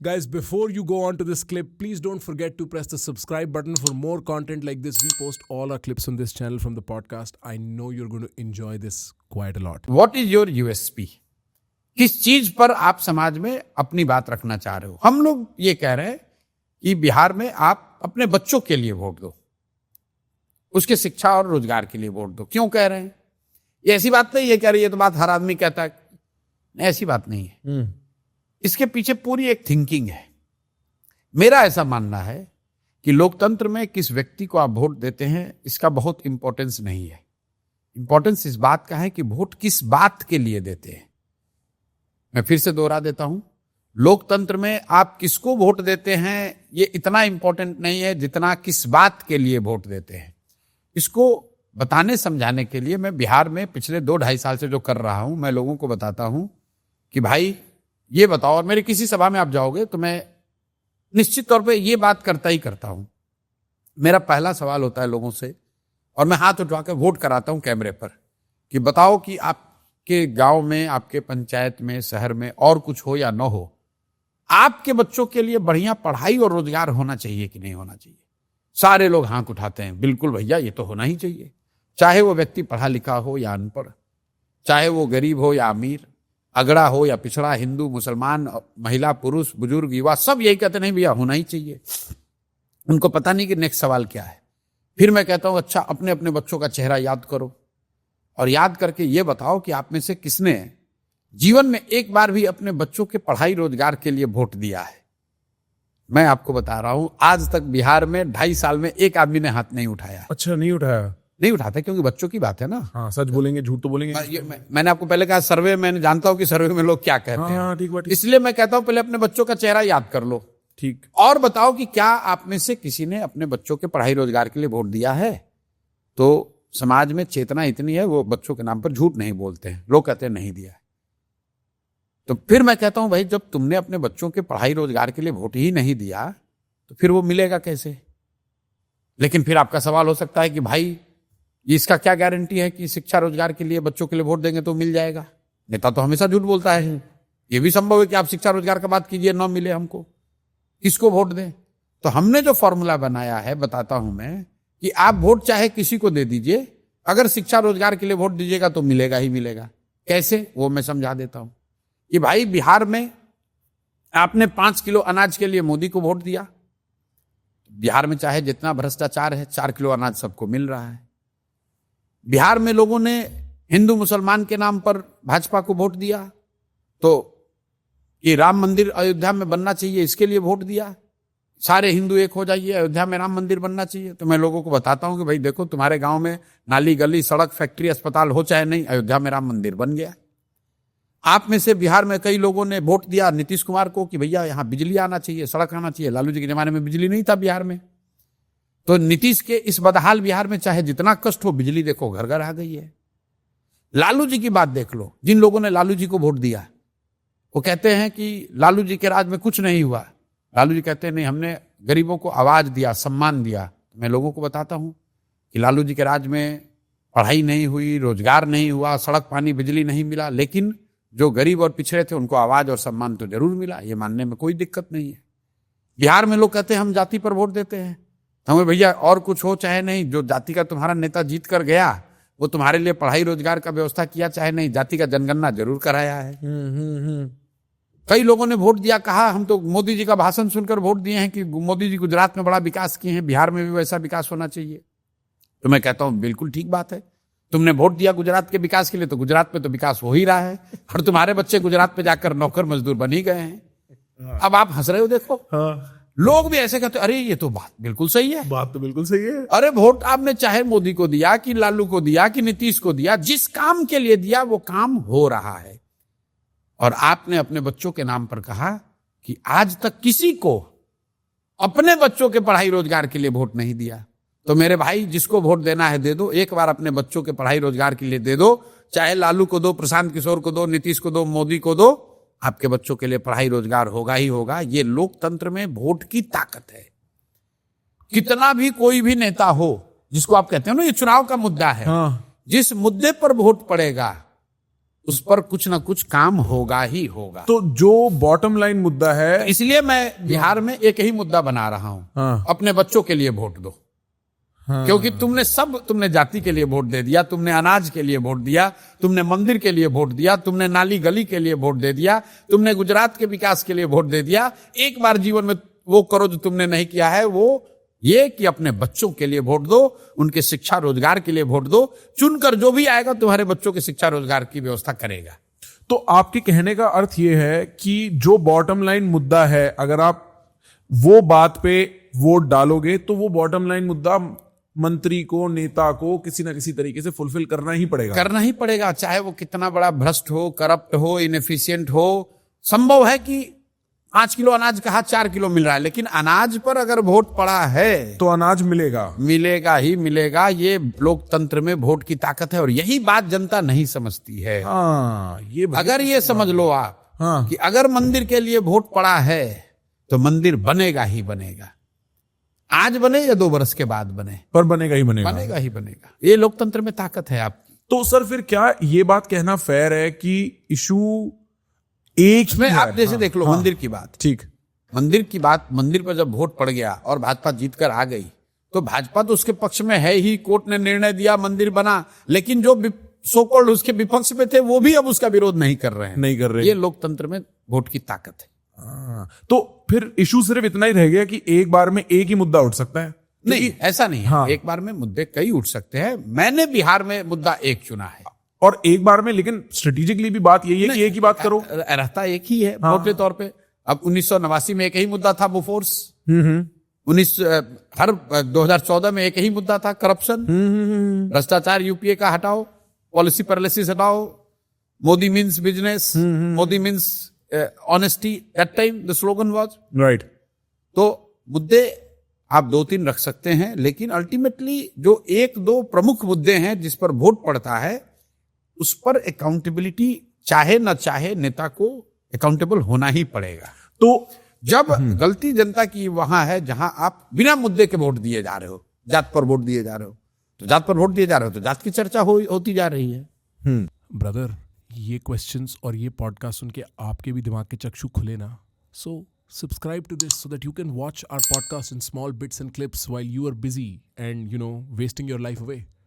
Guys, before you go on to this clip, please don't forget to press the subscribe button for more content like this. We post all our clips on this channel from the podcast. I know you're going to enjoy this quite a lot. What is your USP? किस चीज पर आप समाज में अपनी बात रखना चाह रहे हो? हम लोग ये कह रहे हैं कि बिहार में आप अपने बच्चों के लिए वोट दो, उसके शिक्षा और रोजगार के लिए वोट दो। क्यों कह रहे हैं? ये ऐसी बात नहीं है कह रही है, तो बात हर आदमी कहता है, ऐसी बात नहीं है। इसके पीछे पूरी एक थिंकिंग है। मेरा ऐसा मानना है कि लोकतंत्र में किस व्यक्ति को आप वोट देते हैं इसका बहुत इंपॉर्टेंस नहीं है। इंपॉर्टेंस इस बात का है कि वोट किस बात के लिए देते हैं। मैं फिर से दोहरा देता हूं, लोकतंत्र में आप किसको वोट देते हैं ये इतना इंपॉर्टेंट नहीं है जितना किस बात के लिए वोट देते हैं। इसको बताने समझाने के लिए मैं बिहार में पिछले 2-2.5 साल से जो कर रहा हूं, मैं लोगों को बताता हूं कि भाई ये बताओ, और मेरी किसी सभा में आप जाओगे तो मैं निश्चित तौर पे ये बात करता ही करता हूं। मेरा पहला सवाल होता है लोगों से, और मैं हाथ उठवा कर वोट कराता हूं कैमरे पर, कि बताओ कि आपके गांव में, आपके पंचायत में, शहर में और कुछ हो या न हो, आपके बच्चों के लिए बढ़िया पढ़ाई और रोजगार होना चाहिए कि नहीं होना चाहिए? सारे लोग हाथ उठाते हैं, बिल्कुल भैया ये तो होना ही चाहिए। चाहे वो व्यक्ति पढ़ा लिखा हो या अनपढ़, चाहे वो गरीब हो या अमीर, अगड़ा हो या पिछड़ा, हिंदू मुसलमान, महिला पुरुष, बुजुर्ग युवा, सब यही कहते नहीं भैया होना ही चाहिए। उनको पता नहीं कि नेक्स्ट सवाल क्या है। फिर मैं कहता हूं अच्छा, अपने अपने बच्चों का चेहरा याद करो और याद करके ये बताओ कि आप में से किसने जीवन में एक बार भी अपने बच्चों के पढ़ाई रोजगार के लिए वोट दिया है। मैं आपको बता रहा हूं, आज तक बिहार में 2.5 साल में एक आदमी ने हाथ नहीं उठाया। अच्छा, नहीं उठाया? नहीं उठाते क्योंकि बच्चों की बात है ना। हाँ, सच बोलेंगे झूठ तो बोलेंगे। मैंने आपको पहले कहा सर्वे, मैंने जानता हूं कि सर्वे में लोग क्या कहते हैं। हाँ, ठीक बात। इसलिए मैं कहता हूं पहले अपने बच्चों का चेहरा याद कर लो, ठीक, और बताओ कि क्या आप में से किसी ने अपने बच्चों के पढ़ाई रोजगार के लिए वोट दिया है? तो समाज में चेतना इतनी है, वो बच्चों के नाम पर झूठ नहीं बोलते हैं, लोग कहते हैं नहीं दिया है। तो फिर मैं कहता हूं भाई, जब तुमने अपने बच्चों के पढ़ाई रोजगार के लिए वोट ही नहीं दिया तो फिर वो मिलेगा कैसे? लेकिन फिर आपका सवाल हो सकता है कि भाई इसका क्या गारंटी है कि शिक्षा रोजगार के लिए बच्चों के लिए वोट देंगे तो मिल जाएगा? नेता तो हमेशा झूठ बोलता है। ये भी संभव है कि आप शिक्षा रोजगार का बात कीजिए, ना मिले हमको, किसको वोट दें? तो हमने जो फॉर्मूला बनाया है, बताता हूं मैं, कि आप वोट चाहे किसी को दे दीजिए, अगर शिक्षा रोजगार के लिए वोट दीजिएगा तो मिलेगा ही मिलेगा। कैसे, वो मैं समझा देता हूं। कि भाई बिहार में आपने 5 किलो अनाज के लिए मोदी को वोट दिया, बिहार में चाहे जितना भ्रष्टाचार है 4 किलो अनाज सबको मिल रहा है। बिहार में लोगों ने हिंदू मुसलमान के नाम पर भाजपा को वोट दिया, तो ये राम मंदिर अयोध्या में बनना चाहिए इसके लिए वोट दिया, सारे हिंदू एक हो जाइए, अयोध्या में राम मंदिर बनना चाहिए। तो मैं लोगों को बताता हूं कि भाई देखो, तुम्हारे गांव में नाली गली सड़क फैक्ट्री अस्पताल हो चाहे नहीं, अयोध्या में राम मंदिर बन गया। आप में से बिहार में कई लोगों ने वोट दिया नीतीश कुमार को कि भैया यहां बिजली आना चाहिए, सड़क आना चाहिए। लालू जी के जमाने में बिजली नहीं था बिहार में, तो नीतीश के इस बदहाल बिहार में चाहे जितना कष्ट हो, बिजली देखो घर घर आ गई है। लालू जी की बात देख लो, जिन लोगों ने लालू जी को वोट दिया वो कहते हैं कि लालू जी के राज में कुछ नहीं हुआ। लालू जी कहते हैं नहीं, हमने गरीबों को आवाज दिया, सम्मान दिया। मैं लोगों को बताता हूं कि लालू जी के राज में पढ़ाई नहीं हुई, रोजगार नहीं हुआ, सड़क पानी बिजली नहीं मिला, लेकिन जो गरीब और पिछड़े थे उनको आवाज और सम्मान तो जरूर मिला। ये मानने में कोई दिक्कत नहीं है। बिहार में लोग कहते हैं हम जाति पर वोट देते हैं, हमें भैया और कुछ हो चाहे नहीं, जो जाति का तुम्हारा नेता जीत कर गया वो तुम्हारे लिए पढ़ाई रोजगार का व्यवस्था किया चाहे नहीं, जाति का जनगणना जरूर कराया है। कई लोगों ने वोट दिया, कहा हम तो मोदी जी का भाषण सुनकर वोट दिए हैं कि मोदी जी गुजरात में बड़ा विकास किए हैं, बिहार में भी वैसा विकास होना चाहिए। तो मैं कहता हूं बिल्कुल ठीक बात है, तुमने वोट दिया गुजरात के विकास के लिए, तो गुजरात में तो विकास हो ही रहा है, और तुम्हारे बच्चे गुजरात में जाकर नौकर मजदूर बन ही गए हैं। अब आप हंस रहे हो, देखो लोग भी ऐसे कहते, अरे ये तो बात बिल्कुल सही है, बात तो बिल्कुल सही है। अरे वोट आपने चाहे मोदी को दिया कि लालू को दिया कि नीतीश को दिया, जिस काम के लिए दिया वो काम हो रहा है। और आपने अपने बच्चों के नाम पर कहा कि आज तक किसी को अपने बच्चों के पढ़ाई रोजगार के लिए वोट नहीं दिया। तो मेरे भाई, जिसको वोट देना है दे दो, एक बार अपने बच्चों के पढ़ाई रोजगार के लिए दे दो, चाहे लालू को दो, प्रशांत किशोर को दो, नीतीश को दो, मोदी को दो, आपके बच्चों के लिए पढ़ाई रोजगार होगा ही होगा। ये लोकतंत्र में वोट की ताकत है। कितना भी कोई भी नेता हो, जिसको आप कहते हो ना ये चुनाव का मुद्दा है, जिस मुद्दे पर वोट पड़ेगा उस पर कुछ ना कुछ काम होगा ही होगा। तो जो बॉटम लाइन मुद्दा है, इसलिए मैं बिहार में एक ही मुद्दा बना रहा हूं, हाँ। अपने बच्चों के लिए वोट दो। हाँ। क्योंकि तुमने जाति के लिए वोट दे दिया, तुमने अनाज के लिए वोट दिया, तुमने मंदिर के लिए वोट दिया, तुमने नाली गली के लिए वोट दे दिया, तुमने गुजरात के विकास के लिए वोट दे दिया। एक बार जीवन में वो करो जो तुमने नहीं किया है, वो ये कि अपने बच्चों के लिए वोट दो, उनके शिक्षा रोजगार के लिए वोट दो। चुनकर जो भी आएगा तुम्हारे बच्चों के शिक्षा रोजगार की व्यवस्था करेगा। तो आपके कहने का अर्थ यह है कि जो बॉटम लाइन मुद्दा है, अगर आप वो बात पे वोट डालोगे तो वो बॉटम लाइन मुद्दा मंत्री को, नेता को किसी ना किसी तरीके से फुलफिल करना ही पड़ेगा, चाहे वो कितना बड़ा भ्रष्ट हो, करप्ट हो, इनएफिशिएंट हो। संभव है कि 5 किलो अनाज कहा 4 किलो मिल रहा है, लेकिन अनाज पर अगर वोट पड़ा है तो अनाज मिलेगा ही मिलेगा। ये लोकतंत्र में वोट की ताकत है और यही बात जनता नहीं समझती है। ये अगर ये समझ लो आप, कि अगर मंदिर के लिए वोट पड़ा है तो मंदिर बनेगा ही बनेगा। आज बने या 2 वर्ष के बाद बने, पर बनेगा ही बनेगा। ये लोकतंत्र में ताकत है आपकी। तो सर फिर क्या ये बात कहना फेयर है कि इशू एक में आप जैसे देख लो, मंदिर की बात, ठीक, मंदिर पर जब वोट पड़ गया और भाजपा जीत कर आ गई तो भाजपा तो उसके पक्ष में है ही, कोर्ट ने निर्णय दिया, मंदिर बना। लेकिन जो सो कॉल्ड उसके विपक्ष में थे वो भी अब उसका विरोध नहीं कर रहे हैं। ये लोकतंत्र में वोट की ताकत है। तो फिर इशू सिर्फ इतना ही रह गया कि एक बार में एक ही मुद्दा उठ सकता है? नहीं, ऐसा नहीं है। एक बार में मुद्दे कई उठ सकते हैं। मैंने बिहार में मुद्दा एक चुना है, और एक बार में, लेकिन स्ट्रेटेजिकली भी बात यही है कि एक ही बात करो। रहता एक ही है मोटे तौर पे। अब 1989 में एक ही मुद्दा था बोफोर्स, 2014 में एक ही मुद्दा था करप्शन, भ्रष्टाचार यूपीए का हटाओ, पॉलिसी पैरालिसिस हटाओ, Modi means business, Modi means honesty. That time the slogan was right. तो मुद्दे आप 2-3 रख सकते हैं, लेकिन अल्टीमेटली जो 1-2 प्रमुख मुद्दे हैं जिस पर वोट पड़ता है उस पर अकाउंटेबिलिटी, चाहे ना चाहे नेता को अकाउंटेबल होना ही पड़ेगा। तो जब गलती जनता की वहां है जहां आप बिना मुद्दे के वोट दिए जा रहे हो, जात पर वोट दिए जा रहे हो, तो जात पर वोट दिए जा रहे हो तो जात की चर्चा होती जा रही है। ब्रदर, ये क्वेश्चंस और ये पॉडकास्ट सुन के आपके भी दिमाग के चक्षु खुले ना, सो subscribe to this so that you can watch our podcast in small bits and clips while you are busy and wasting your life away.